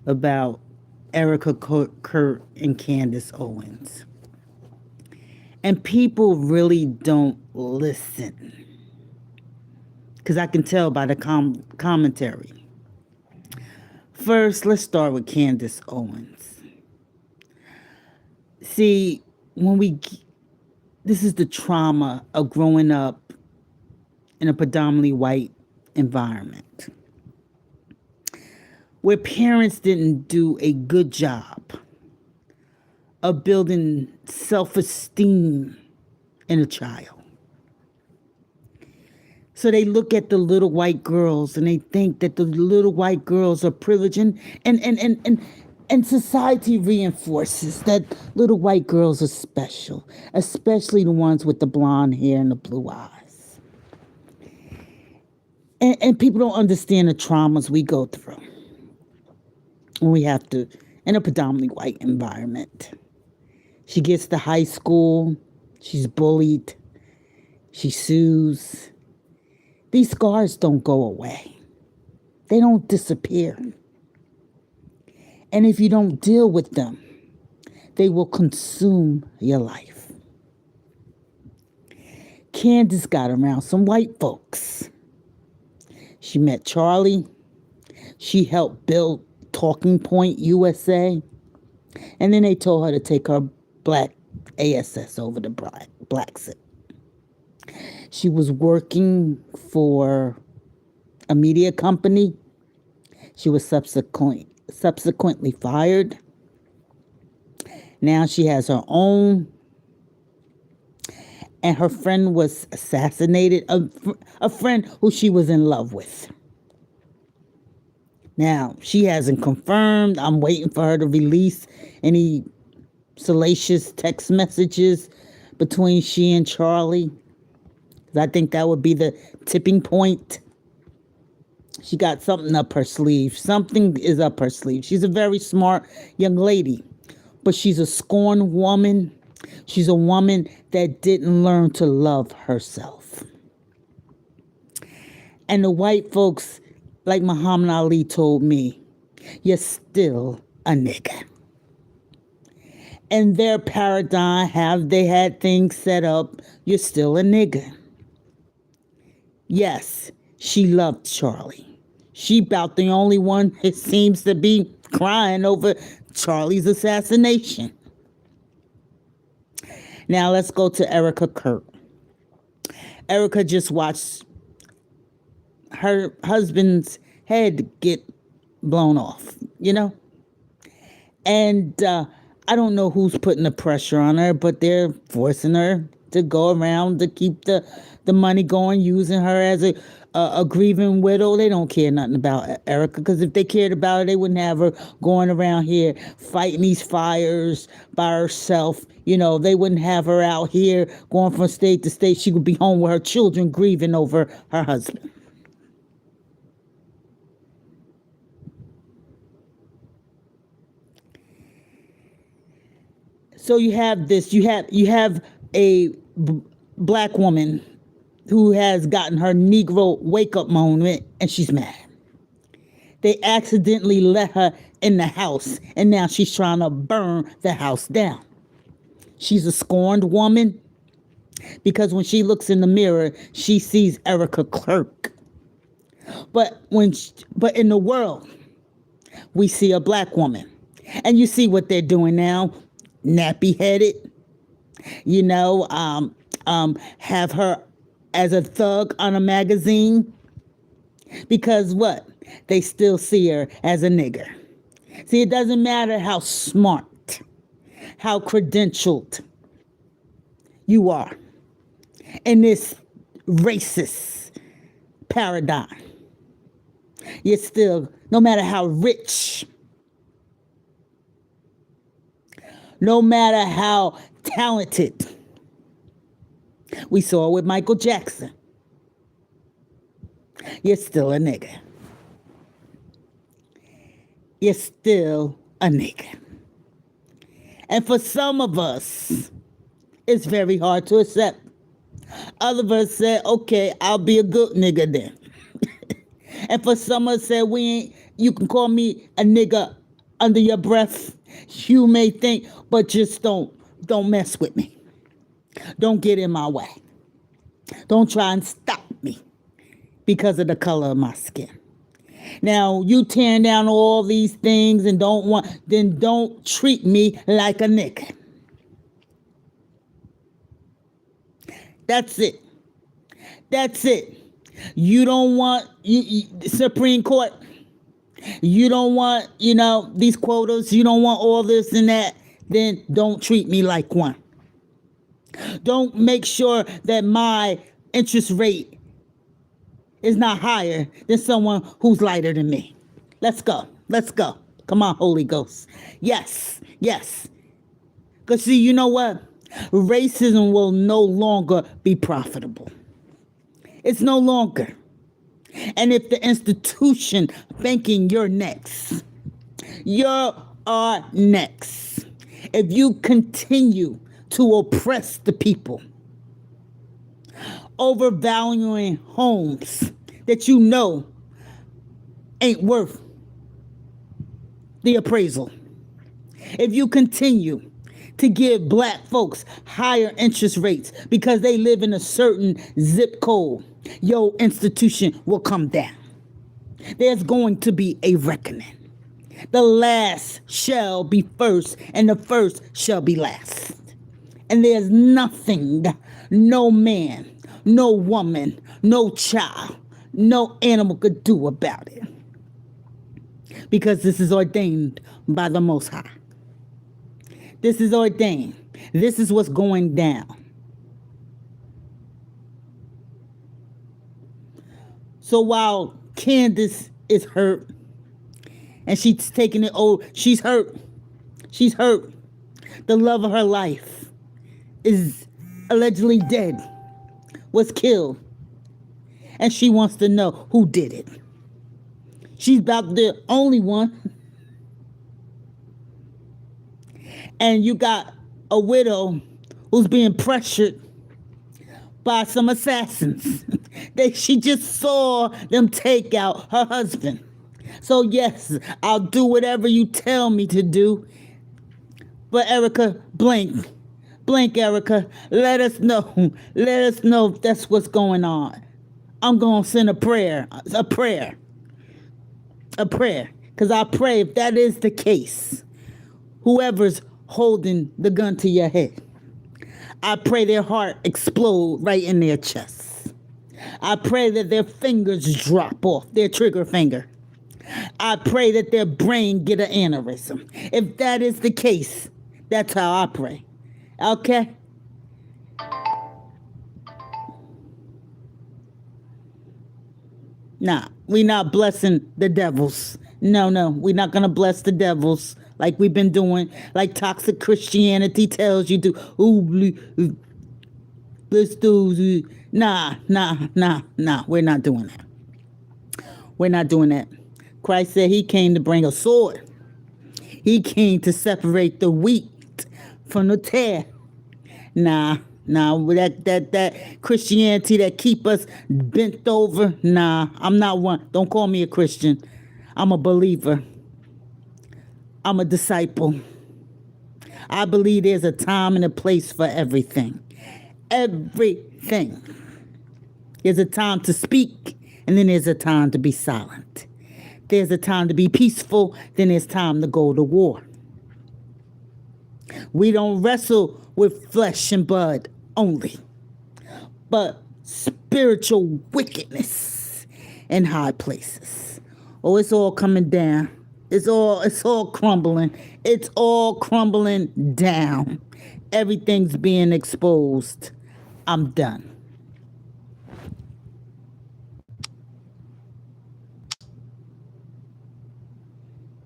about Erika, Kirk, and Candace Owens. And people really don't listen. Because I can tell by the commentary. First, let's start with Candace Owens. See, when we, this is the trauma of growing up in a predominantly white environment where parents didn't do a good job of building self-esteem in a child. So they look at the little white girls and they think that the little white girls are privileged, and society reinforces that little white girls are special, especially the ones with the blonde hair and the blue eyes. And people don't understand the traumas we go through when we have to, in a predominantly white environment. She gets to high school, she's bullied, she sues. These scars don't go away. They don't disappear. And if you don't deal with them, they will consume your life. Candace got around some white folks. She met Charlie. She helped build Talking Point USA. And then they told her to take her black ASS over to Blacksit. She was working for a media company. She was subsequently fired. Now she has her own. And her friend was assassinated, a friend who she was in love with. Now, she hasn't confirmed. I'm waiting for her to release any salacious text messages between she and Charlie. I think that would be the tipping point. She got something up her sleeve. Something is up her sleeve. She's a very smart young lady, but she's a scorned woman. She's a woman that didn't learn to love herself. And the white folks, like Muhammad Ali told me, you're still a nigga. In their paradigm, have they had things set up, you're still a nigga. Yes, she loved Charlie. She about the only one, it seems to be, crying over Charlie's assassination. Now let's go to Erika Kirk. Erika just watched her husband's head get blown off, you know? And I don't know who's putting the pressure on her, but they're forcing her to go around to keep the money going, using her as a grieving widow. They don't care nothing about Erika, because if they cared about her, they wouldn't have her going around here fighting these fires by herself. You know, they wouldn't have her out here going from state to state. She would be home with her children grieving over her husband. So you have this, you have a black woman who has gotten her Negro wake-up moment, and she's mad. They accidentally let her in the house, and now she's trying to burn the house down. She's a scorned woman because when she looks in the mirror, she sees Erika Kirk. But in the world, we see a black woman. And you see what they're doing now, nappy-headed, you know, have her as a thug on a magazine, because what? They still see her as a nigger. See, it doesn't matter how smart, how credentialed you are in this racist paradigm. You're still, no matter how rich, no matter how talented. We saw it with Michael Jackson. You're still a nigga. You're still a nigga. And for some of us, it's very hard to accept. Other of us said, okay, I'll be a good nigga then. And for some of us said, you can call me a nigga under your breath, you may think, but just don't mess with me. Don't get in my way. Don't try and stop me because of the color of my skin. Now, you tearing down all these things and then don't treat me like a nigga. That's it. That's it. You don't want Supreme Court. You don't want, these quotas. You don't want all this and that. Then don't treat me like one. Don't make sure that my interest rate is not higher than someone who's lighter than me. Let's go. Let's go. Come on, Holy Ghost. Yes. Yes. Because see, you know what? Racism will no longer be profitable. It's no longer. And if the institution thinking you're next, you are next. If you continue to oppress the people, overvaluing homes that you know ain't worth the appraisal, if you continue to give black folks higher interest rates because they live in a certain zip code, your institution will come down. There's going to be a reckoning. The last shall be first, and the first shall be last. And there's nothing, no man, no woman, no child, no animal could do about it. Because this is ordained by the Most High. This is ordained. This is what's going down. So while Candace is hurt, and she's taking it, she's hurt. She's hurt. The love of her life is allegedly dead, was killed. And she wants to know who did it. She's about the only one. And you got a widow who's being pressured by some assassins. She just saw them take out her husband. So yes, I'll do whatever you tell me to do. But Erika, blink, Erika. Let us know. Let us know if that's what's going on. I'm going to send a prayer. Because I pray if that is the case, whoever's holding the gun to your head, I pray their heart explode right in their chest. I pray that their fingers drop off, their trigger finger. I pray that their brain get an aneurysm. If that is the case, that's how I pray. Okay? Nah, we not blessing the devils. No, we're not going to bless the devils like we've been doing, like toxic Christianity tells you to. Bless those. Nah, we're not doing that. We're not doing that. Christ said he came to bring a sword. He came to separate the wheat from the tare. Nah, that Christianity that keep us bent over. Nah, I'm not one. Don't call me a Christian. I'm a believer. I'm a disciple. I believe there's a time and a place for everything. Everything. There's a time to speak, and then there's a time to be silent. There's a time to be peaceful, then there's time to go to war. We don't wrestle with flesh and blood only, but spiritual wickedness in high places. Oh, it's all coming down. It's all crumbling. It's all crumbling down. Everything's being exposed. I'm done.